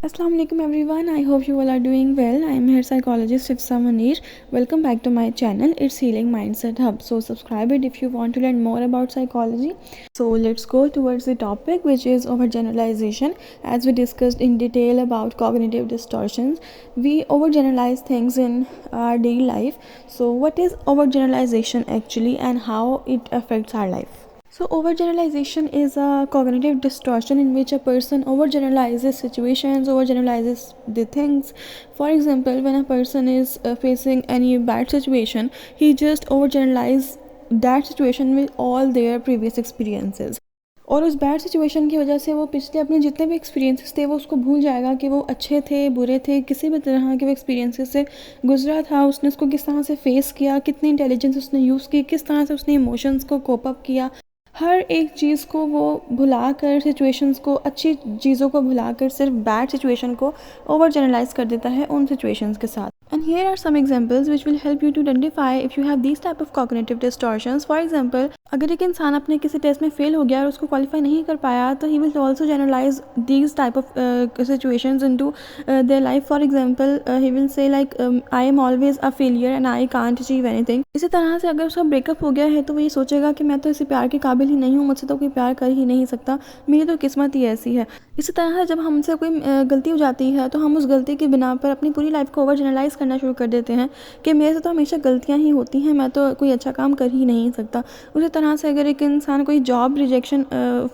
Assalamu alaikum everyone. I hope you all are doing well. I am hair psychologist Hifsa Munir. Welcome back to my channel. It's Healing Mindset Hub. So subscribe it if you want to learn more about psychology. So let's go towards the topic, which is overgeneralization. As we discussed in detail about cognitive distortions, we overgeneralize things in our daily life. So what is overgeneralization actually, and how it affects our life? So overgeneralization is a cognitive distortion in which a person overgeneralizes situations, overgeneralizes the things. For example, when a person is facing any bad situation, he just overgeneralizes that situation with all their previous experiences. और उस bad situation की वजह से वो पिछले अपने जितने भी एक्सपीरियंसेस थे वो उसको भूल जाएगा कि वो अच्छे थे, बुरे थे, किसी भी तरह के वो एक्सपीरियंसेस से गुजरा था, उसने उसको किस तरह से फेस किया, कितनी इंटेलिजेंस उसने यूज़ की, किस तरह से उसने इमोशंस को कोप अप किया। हर एक चीज़ को वो भुला कर, सिचुएशंस को, अच्छी चीज़ों को भुला कर सिर्फ बैड सिचुएशन को ओवर जनरलाइज कर देता है उन सिचुएशंस के साथ। And here are some examples which will help you to identify if you have these type of cognitive distortions. For example, अगर एक इंसान अपने किसी टेस्ट में फेल हो गया और उसको क्वालिफाई नहीं कर पाया तो he will also generalize these type of situations into their life. For example, he will say like I am always a failure and I can't achieve anything. इसी तरह से अगर उसका ब्रेकअप हो गया है तो वो ये सोचेगा कि मैं तो इसी प्यार के काबिल ही नहीं हूँ, मुझसे तो कोई प्यार कर ही नहीं सकता, मेरी तो किस्मत ही ऐसी है। इसी तरह से जब हमसे कोई गलती हो जाती है तो हम उस गलती की बिना पर अपनी पूरी लाइफ को ओवर जनरलाइज करना शुरू कर देते हैं कि मेरे से तो हमेशा गलतियां ही होती हैं, मैं तो कोई अच्छा काम कर ही नहीं सकता। उसी तरह से अगर एक इंसान कोई जॉब रिजेक्शन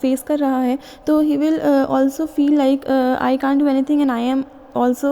फेस कर रहा है तो he will also feel like I can't do anything and I am also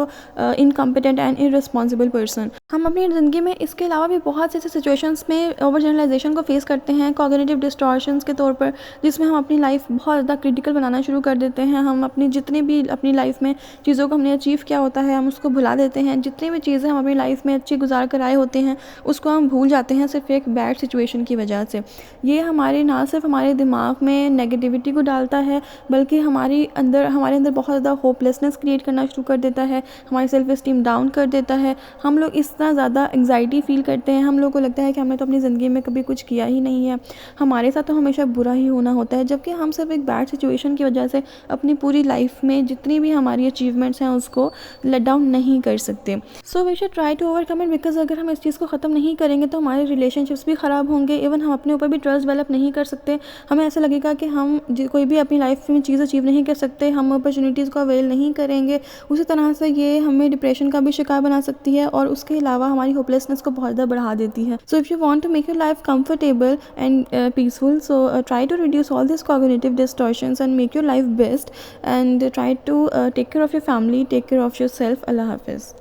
incompetent and irresponsible person. हम अपनी ज़िंदगी में इसके अलावा भी बहुत से ऐसे सिचुएशंस में ओवर जनरलाइजेशन को फेस करते हैं कॉग्निटिव डिस्टॉर्शंस के तौर पर, जिसमें हम अपनी लाइफ बहुत ज़्यादा क्रिटिकल बनाना शुरू कर देते हैं। हम अपनी जितनी भी अपनी लाइफ में चीज़ों को हमने अचीव किया होता है हम उसको भुला देते हैं। जितनी भी चीज़ें हम अपनी लाइफ में अच्छी गुजार कर आए होते हैं उसको हम भूल जाते हैं सिर्फ एक बैड सिचुएशन की वजह से। ये हमारे ना सिर्फ हमारे दिमाग में नेगेटिविटी को डालता है बल्कि हमारे अंदर बहुत ज़्यादा होपलेसनेस क्रिएट करना शुरू कर देता है, हमारी सेल्फ एस्टीम डाउन कर देता है। हम लोग इतना ज़्यादा एंग्जाइटी फील करते हैं, हम लोग को लगता है कि हमने तो अपनी ज़िंदगी में कभी कुछ किया ही नहीं है, हमारे साथ तो हमेशा बुरा ही होना होता है, जबकि हम सिर्फ एक बैड सिचुएशन की वजह से अपनी पूरी लाइफ में जितनी भी हमारी अचीवमेंट्स हैं उसको लेट डाउन नहीं कर सकते। So we should try to overcome it, because अगर हम इस चीज़ को ख़त्म नहीं करेंगे तो हमारे रिलेशनशिप्स भी ख़राब होंगे, इवन हम अपने ऊपर भी ट्रस्ट डेवलप नहीं कर सकते। हमें ऐसा लगेगा कि हम कोई भी अपनी लाइफ में चीज़ अचीव नहीं कर सकते, हम अपॉर्चुनिटीज़ को अवेल नहीं करेंगे। उसी तरह से ये हमें डिप्रेशन का भी शिकार बना सकती है और उसके अलावा हमारी होपलेसनेस को बहुत ज़्यादा बढ़ा देती है। So if you want to make your life comfortable and peaceful, so try to reduce all this cognitive distortions and make your life best, and try to take care of your family, take care of yourself. Allah Hafiz.